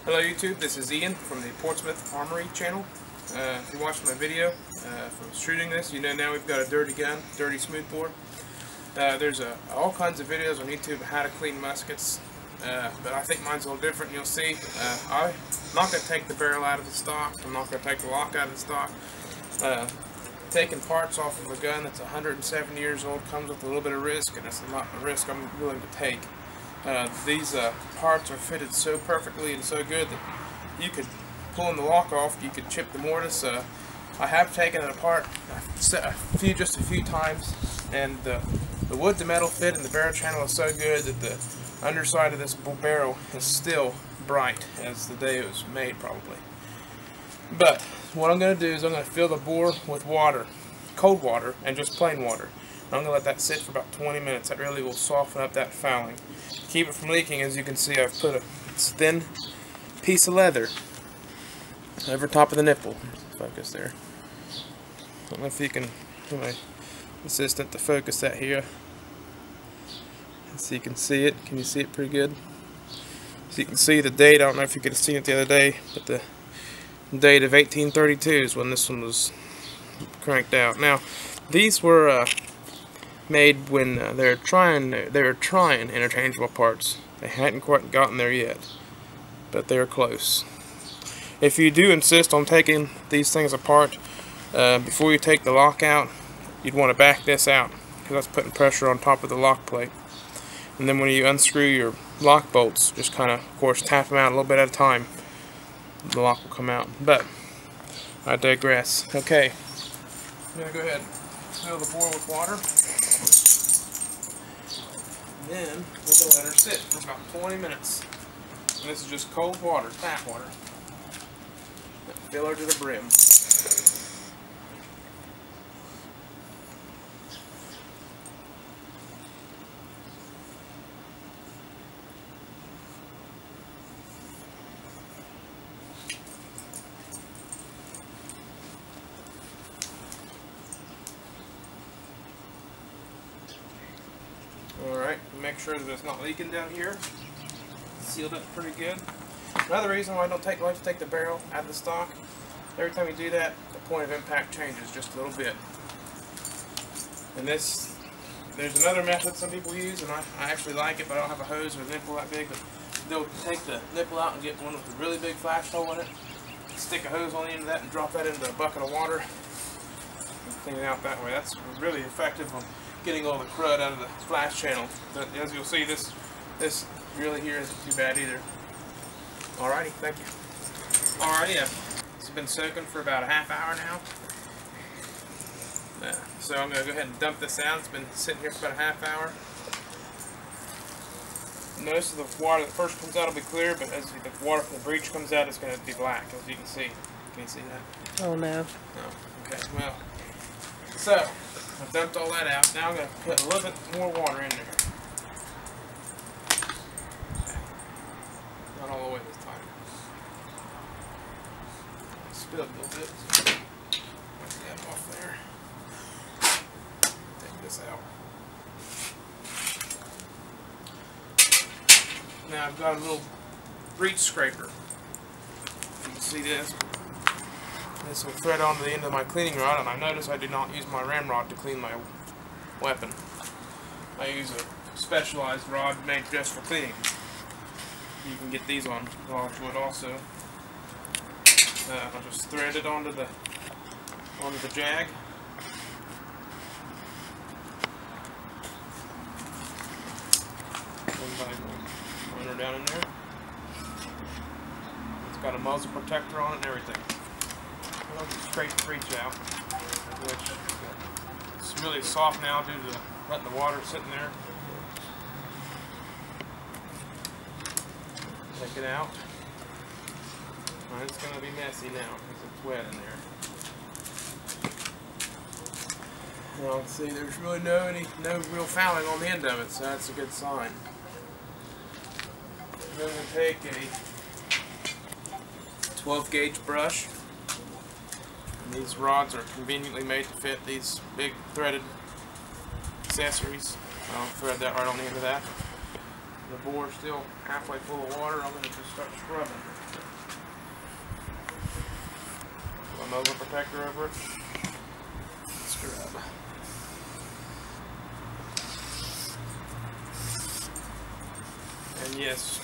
Hello YouTube, this is Ian from the Portsmouth Armory channel. If you watched my video from shooting this, you know now we've got a dirty gun, dirty smoothbore. There's all kinds of videos on YouTube of how to clean muskets, but I think mine's a little different. You'll see. I'm not going to take the barrel out of the stock. I'm not going to take the lock out of the stock. Taking parts off of a gun that's 107 years old comes with a little bit of risk, and that's not a risk I'm willing to take. These parts are fitted so perfectly and so good that you could, pulling the lock off, you could chip the mortise. I have taken it apart just a few times, and the wood to metal fit in the barrel channel is so good that the underside of this barrel is still bright as the day it was made, probably. But what I'm going to do is I'm going to fill the bore with water, cold water, and just plain water. I'm going to let that sit for about 20 minutes. That really will soften up that fouling. Keep it from leaking. As you can see, I've put a thin piece of leather over top of the nipple. Focus there. I don't know if you can get my assistant to focus that here. So you can see it. Can you see it pretty good? So you can see the date. I don't know if you could have seen it the other day, but the date of 1832 is when this one was cranked out. Now, these were made when they were trying interchangeable parts. They hadn't quite gotten there yet, but they're close. If you do insist on taking these things apart before you take the lock out, you'd want to back this out, because that's putting pressure on top of the lock plate. And then when you unscrew your lock bolts, just kind of course, tap them out a little bit at a time. The lock will come out. But I digress. Okay, I'm going to go ahead and fill the bore with water. And then we're going to let her sit for about 20 minutes. And this is just cold water, tap water. Fill her to the brim. Alright, make sure that it's not leaking down here. Sealed up pretty good. Another reason why I don't like to take the barrel out of the stock, every time you do that, the point of impact changes just a little bit. And there's another method some people use, and I actually like it, but I don't have a hose or a nipple that big, but they'll take the nipple out and get one with a really big flash hole in it, stick a hose on the end of that and drop that into a bucket of water, and clean it out that way. That's really effective on getting all the crud out of the flash channel. But as you'll see, this really here isn't too bad either. Alrighty, thank you. Alrighty, it's been soaking for about a half hour now. So I'm going to go ahead and dump this out. It's been sitting here for about a half hour. Most of the water that first comes out will be clear, but as the water from the breech comes out, it's going to be black, as you can see. Can you see that? Oh no. Oh, okay, well. So, I've dumped all that out. Now I'm going to put a little bit more water in there. Okay. Not all the way this time. Spilled a little bit. Get that off there. Take this out. Now I've got a little breech scraper. You can see this. This will thread onto the end of my cleaning rod, and I notice I do not use my ramrod to clean my weapon. I use a specialized rod made just for cleaning. You can get these on wood also. I'll just thread it onto the jag. Run her down in there. It's got a muzzle protector on it and everything. I'll just scrape the breech out, which it's really soft now due to letting the water sit in there. Take it out. And it's going to be messy now because it's wet in there. Well, see, there's really no real fouling on the end of it, so that's a good sign. I'm going to take a 12 gauge brush. And these rods are conveniently made to fit these big threaded accessories. I'll thread that right on the end of that. The bore's still halfway full of water. I'm going to just start scrubbing. muzzle protector over it. Scrub. And yes,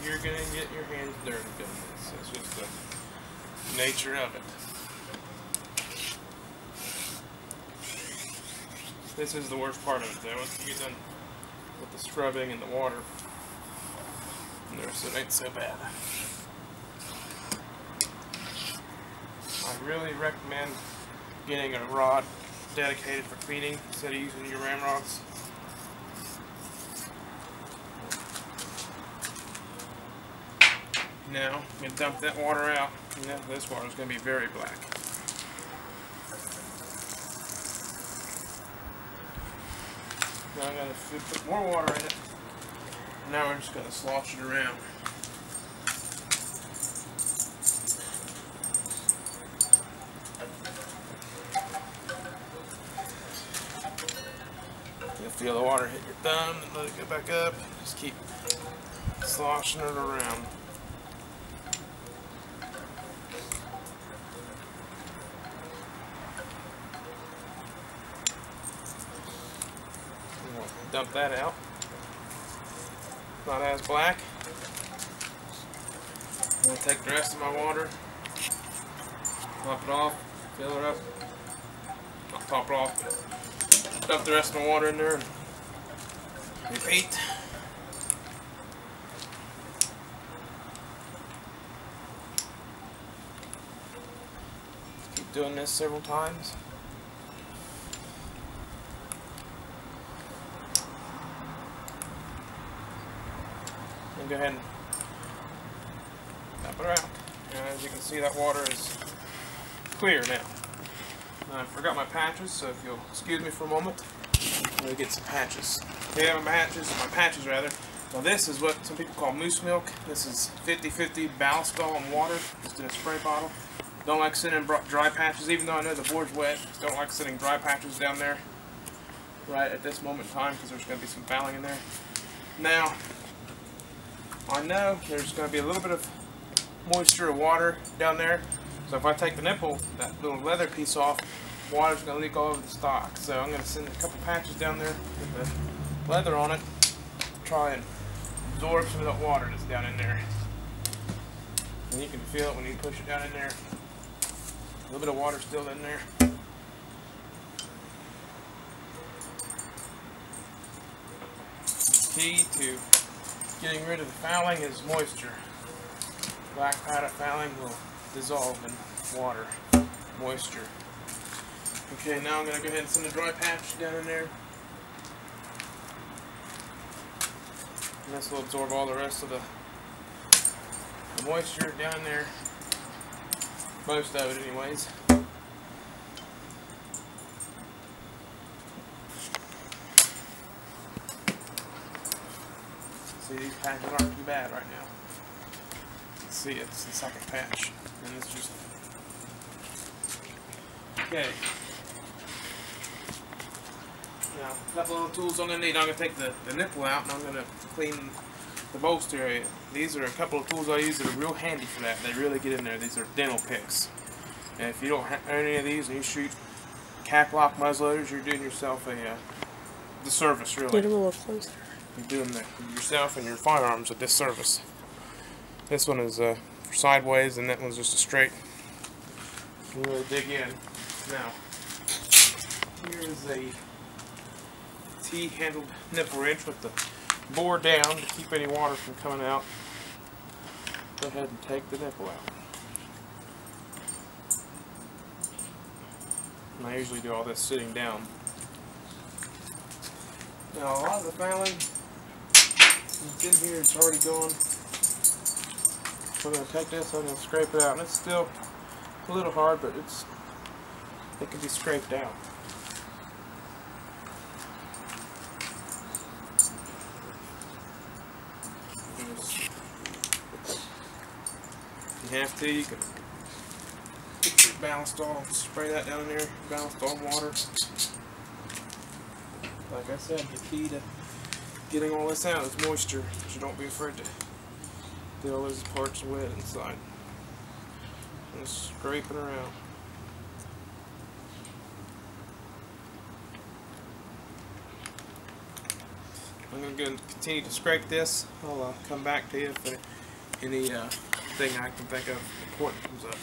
you're gonna get your hands dirty doing this. It's just the nature of it. This is the worst part of it though. Once you get done with the scrubbing and the water, the rest of it ain't so bad. I really recommend getting a rod dedicated for cleaning instead of using your ramrods. Now, I'm going to dump that water out. Now, this water is going to be very black. Now I'm going to put more water in it. Now we're just going to slosh it around. You'll feel the water hit your thumb and let it go back up. Just keep sloshing it around. Dump that out. Not as black. I'm going to take the rest of my water, top it off, fill her up. Not top it off, but dump the rest of my water in there and repeat. Keep doing this several times. Go ahead and dump it out. And as you can see, that water is clear now. I forgot my patches, so if you'll excuse me for a moment, I'm going to get some patches. Okay, my patches rather. Now this is what some people call moose milk. This is 50-50 Ballistol and water, just in a spray bottle. Don't like sitting in dry patches, even though I know the board's wet. Don't like sitting dry patches down there right at this moment in time because there's going to be some fouling in there. Now, I know there's going to be a little bit of moisture or water down there, so if I take the nipple, that little leather piece off, water's going to leak all over the stock. So I'm going to send a couple patches down there with the leather on it, try and absorb some of that water that's down in there. And you can feel it when you push it down in there. A little bit of water still in there. Key to getting rid of the fouling is moisture. Black powder fouling will dissolve in water. Moisture. Okay, now I'm going to go ahead and send a dry patch down in there. And this will absorb all the rest of the moisture down in there. Most of it anyways. See, these patches aren't too bad right now. Let's see, it's the second patch. And it's just... Okay. Now, a couple of tools I'm going to need. I'm going to take the nipple out and I'm going to clean the bolster area. These are a couple of tools I use that are real handy for that. They really get in there. These are dental picks. And if you don't have any of these and you shoot cap lock muzzleloaders, you're doing yourself a disservice, really. Get a little closer. You're doing yourself and your firearms a disservice. This one is sideways and that one's just a straight. You really dig in. Now, here is a T-handled nipple wrench with the bore down to keep any water from coming out. Go ahead and take the nipple out. And I usually do all this sitting down. Now, a lot of the fouling in here is already gone. We're going to take this, I'm going to scrape it out, and it's still a little hard, but it can be scraped out. If you have to, you can get your Ballistol, spray that down in there, Ballistol water. Like I said, the key to getting all this out is moisture, so don't be afraid to get all those parts wet inside. Just scraping her out. I'm going to continue to scrape this. I'll come back to you if any thing I can think of important comes up.